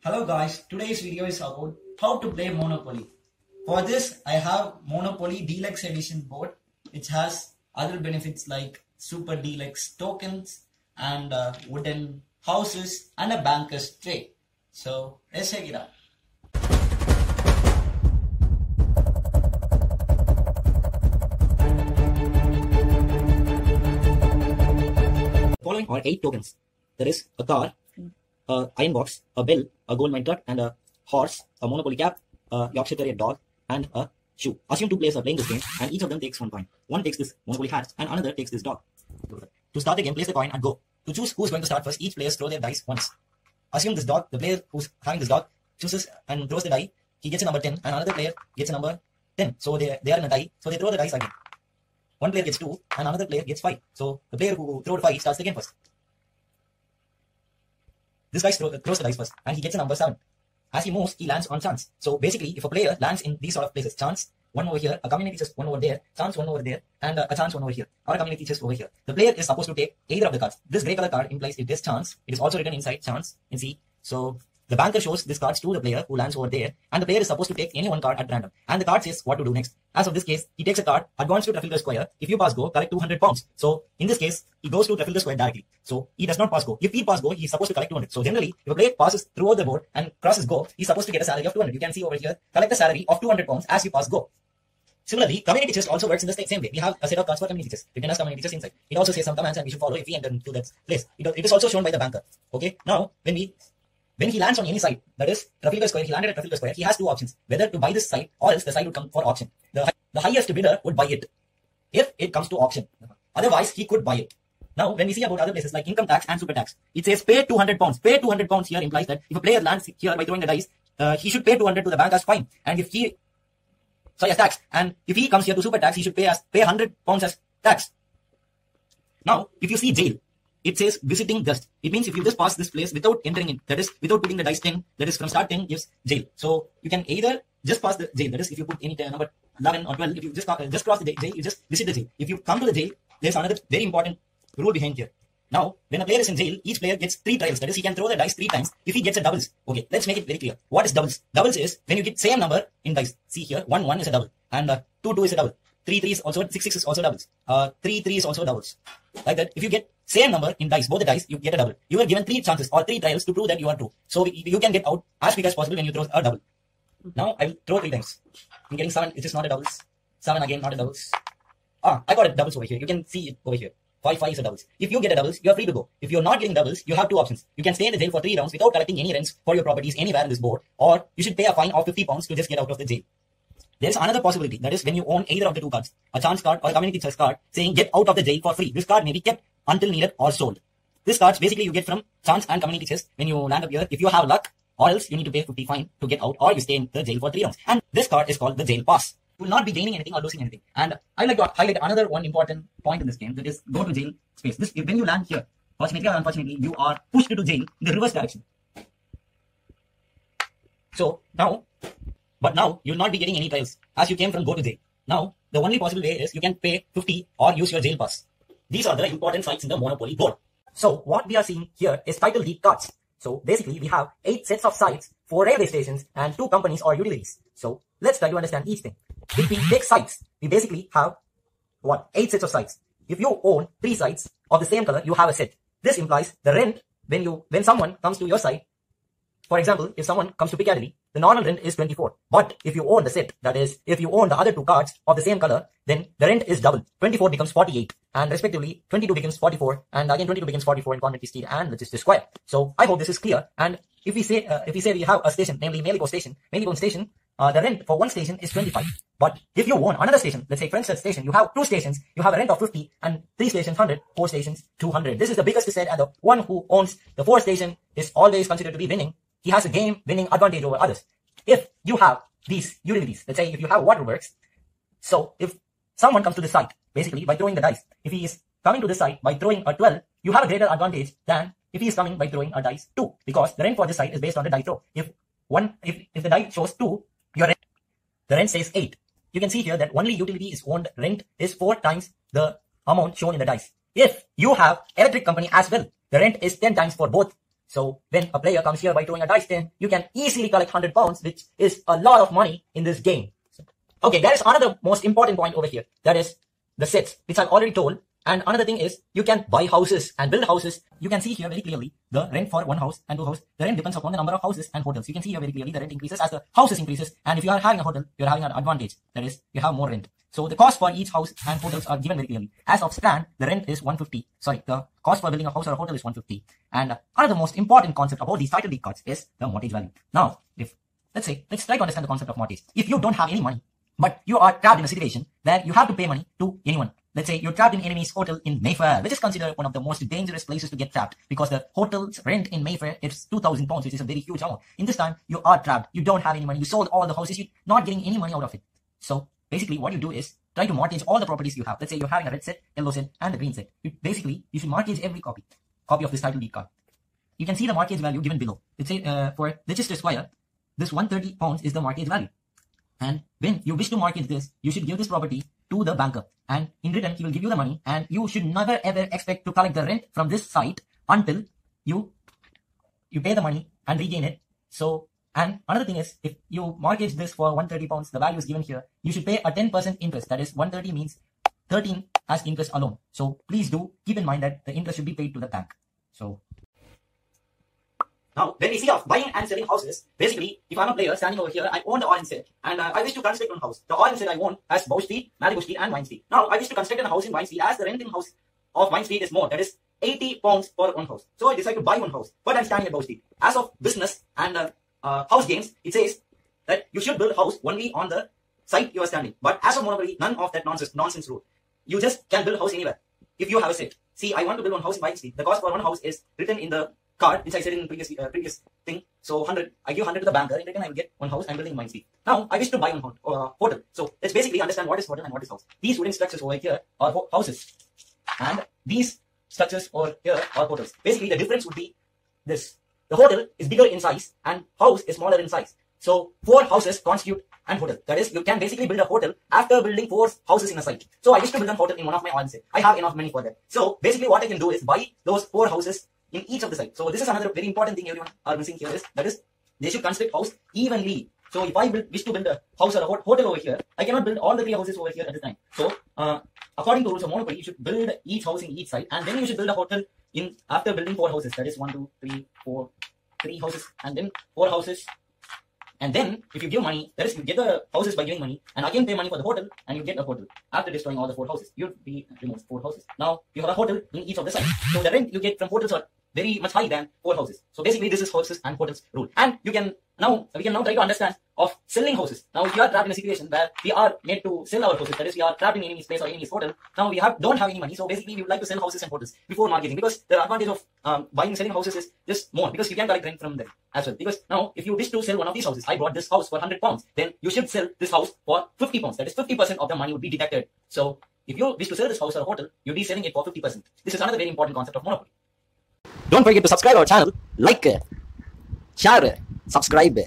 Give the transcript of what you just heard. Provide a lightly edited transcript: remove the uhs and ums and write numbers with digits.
Hello guys, today's video is about how to play Monopoly. For this, I have Monopoly Deluxe Edition board, which has other benefits like Super Deluxe tokens and wooden houses and a banker's tray. So let's check it out. Following are 8 tokens. There is a car, a iron box, a bell, a gold mine truck, and a horse, a Monopoly cap, a Yorkshire Terrier dog, and a shoe. Assume 2 players are playing this game, and each of them takes 1 coin. One takes this Monopoly hat, and another takes this dog. To start the game, place the coin and go. To choose who's going to start first, each player throw their dice once. Assume this dog, the player who's having this dog, chooses and throws the die. He gets a number 10, and another player gets a number 10. So they are in a die, so they throw the dice again. One player gets 2, and another player gets 5. So the player who threw 5 starts the game first. This guy throws the dice first, and he gets a number 7. As he moves, he lands on chance. So basically, if a player lands in these sort of places, chance, 1 over here, a community chest 1 over there, chance 1 over there, and a chance 1 over here, or a community chest over here. The player is supposed to take either of the cards. This grey color card implies it is chance. It is also written inside chance in C. So the banker shows this cards to the player who lands over there, and the player is supposed to take any one card at random. And the card says what to do next. As of this case, he takes a card, advance to Trafalgar Square. If you pass go, collect 200 pounds. So in this case, he goes to Trafalgar Square directly. So he does not pass go. If he pass go, he is supposed to collect 200. So generally, if a player passes throughout the board and crosses go, he is supposed to get a salary of 200. You can see over here, collect a salary of 200 pounds as you pass go. Similarly, community chest also works in the same way. We have a set of cards for community chest. Written as community chest inside. It also says some commands and we should follow if we enter into that place. It is also shown by the banker. Okay. Now, when he lands on any site, that is Trafalgar Square, he landed at Trafalgar Square, he has 2 options. Whether to buy this site or else the site would come for auction. The highest bidder would buy it if it comes to auction. Otherwise, he could buy it. Now, when we see about other places like income tax and super tax, it says pay 200 pounds. Pay 200 pounds here implies that if a player lands here by throwing the dice, he should pay 200 to the bank as fine. And if as tax. And if he comes here to super tax, he should pay 100 pounds as tax. Now, if you see jail, it says visiting guest. It means if you just pass this place without entering in, that is without putting the dice 10, that is from start 10 gives jail. So you can either just pass the jail, that is if you put any number 11 or 12, if you just cross the jail, you just visit the jail. If you come to the jail, there's another very important rule behind here. Now, when a player is in jail, each player gets 3 trials. That is, he can throw the dice 3 times if he gets a doubles. Okay, let's make it very clear. What is doubles? Doubles is when you get same number in dice. See here, 1 1 is a double, and 2 2 is a double. 3 3 is also 6 6 is also doubles. 3 3 is also doubles. Like that, if you get same number in dice, both the dice, you get a double. You are given 3 chances or 3 trials to prove that you are true. So you can get out as quick as possible when you throw a double. Now I will throw 3 times. I'm getting 7. It is not a doubles. 7 again, not a doubles. I got a doubles over here. You can see it over here. 5 5 is a doubles. If you get a doubles, you are free to go. If you are not getting doubles, you have 2 options. You can stay in the jail for 3 rounds without collecting any rents for your properties anywhere in this board, or you should pay a fine of 50 pounds to just get out of the jail. There is another possibility, that is when you own either of the 2 cards, a chance card or a community chest card, saying get out of the jail for free. This card may be kept until needed or sold. This cards basically you get from chance and community chest when you land up here. If you have luck, or else you need to pay 50 fine to get out, or you stay in the jail for 3 rounds. And this card is called the jail pass. You will not be gaining anything or losing anything. And I like to highlight another one important point in this game, that is go to jail space. When you land here, fortunately or unfortunately, you are pushed to jail in the reverse direction. So now you will not be getting any trials as you came from go to jail. Now, the only possible way is you can pay 50 or use your jail pass. These are the important sites in the Monopoly board. So what we are seeing here is title deed cards. So basically we have 8 sets of sites, 4 railway stations and 2 companies or utilities. So let's try to understand each thing. If we take sites, we basically have 8 sets of sites. If you own 3 sites of the same color, you have a set. This implies the rent when someone comes to your site. For example, if someone comes to Piccadilly, the normal rent is 24. But if you own the set, that is, if you own the other 2 cards of the same color, then the rent is double. 24 becomes 48, and respectively, 22 becomes 44, and again 22 becomes 44 in Coventry Street and Leicester Square. So I hope this is clear. And if we say we have a station, namely Marylebone Station, the rent for 1 station is 25. But if you own another station, let's say Friendstead Station, you have 2 stations, you have a rent of 50, and 3 stations 100, 4 stations 200. This is the biggest set, and the one who owns the 4th station is always considered to be winning. He has a game winning advantage over others. If you have these utilities, let's say if you have waterworks, so if someone comes to the site, basically by throwing the dice, if he is coming to the site by throwing a 12, you have a greater advantage than if he is coming by throwing a dice 2, because the rent for this site is based on the die throw. If the die shows 2, the rent says 8. You can see here that only utility is owned, rent is 4 times the amount shown in the dice. If you have electric company as well, the rent is 10 times for both So when a player comes here by throwing a dice 10, you can easily collect 100 pounds, which is a lot of money in this game. Okay, there is another most important point over here. That is the sets, which I've already told. And another thing is, you can buy houses and build houses. You can see here very clearly the rent for one house and two houses. The rent depends upon the number of houses and hotels. You can see here very clearly the rent increases as the houses increases. And if you are having a hotel, you're having an advantage. That is, you have more rent. So the cost for each house and hotels are given very clearly. As of stand, the rent is 150. Sorry, the cost for building a house or a hotel is 150. And another most important concept about these title deed cards is the mortgage value. Now, let's try to understand the concept of mortgage. If you don't have any money, but you are trapped in a situation where you have to pay money to anyone. Let's say you're trapped in enemy's hotel in Mayfair, which is considered one of the most dangerous places to get trapped because the hotel's rent in Mayfair is 2,000 pounds, which is a very huge amount. In this time, you are trapped. You don't have any money. You sold all the houses. You're not getting any money out of it. So basically what you do is try to mortgage all the properties you have. Let's say you're having a red set, yellow set, and a green set. You should mortgage every copy of this title deed card. You can see the mortgage value given below. Let's say for Leicester Square, this 130 pounds is the mortgage value. And when you wish to mortgage this, you should give this property to the banker. And in return, he will give you the money. And you should never ever expect to collect the rent from this site until you pay the money and regain it. So, and another thing is, if you mortgage this for 130 pounds, the value is given here, you should pay a 10% interest. That is 130 means 13 as interest alone. So please do keep in mind that the interest should be paid to the bank. So now, when we see of buying and selling houses, basically, if I'm a player standing over here, I own the orange set, and I wish to construct one house. The orange set I own has Bow Street, Malibu Street, and Vine Street. Now, I wish to construct a house in Vine Street as the rent in house of Vine Street is more. That is 80 pounds per one house. So I decide to buy one house, but I'm standing at Bow Street. As of business and house games, it says that you should build a house only on the site you are standing. But as of Monopoly, none of that nonsense rule. You just can build a house anywhere if you have a set. See, I want to build one house in Vine Street. The cost for one house is written in the card, which I said in previous thing. So 100, I give 100 to the banker. In return, I will get one house. I'm building in Vine Street. Now, I wish to buy one hotel. So let's basically understand what is hotel and what is house. These wooden structures over here are houses, and these structures over here are hotels. Basically, the difference would be this: the hotel is bigger in size, and house is smaller in size. So 4 houses constitute an hotel. That is, you can basically build a hotel after building 4 houses in a site. So I wish to build a hotel in one of my own set. I have enough money for that. So basically, what I can do is buy those 4 houses in each of the sites. So this is another very important thing everyone are missing here that is they should construct house evenly. So if I wish to build a house or a hotel over here, I cannot build all the 3 houses over here at the time. So according to rules of Monopoly, you should build each house in each site, and then you should build a hotel in after building 4 houses. That is 1, 2, 3, 4, 3 houses, and then 4 houses. And then, if you give money, that is, you get the houses by giving money, and again pay money for the hotel, and you get a hotel. After destroying all the 4 houses, you'll be removed 4 houses. Now, you have a hotel in each of the sites. So the rent you get from hotels are very much high than 4 houses. So basically, this is houses and hotels rule. And we can now try to understand of selling houses. Now, if you are trapped in a situation where we are made to sell our houses, that is, we are trapped in enemy's place or enemy's hotel. Now we don't have any money, so basically we would like to sell houses and hotels before mortgaging, because the advantage of buying and selling houses is just more, because you can collect rent from them as well. Because now, if you wish to sell one of these houses, I bought this house for 100 pounds, then you should sell this house for 50 pounds. That is 50% of the money would be deducted. So if you wish to sell this house or a hotel, you'll be selling it for 50%. This is another very important concept of Monopoly. Don't forget to subscribe our channel, like, share, subscribe.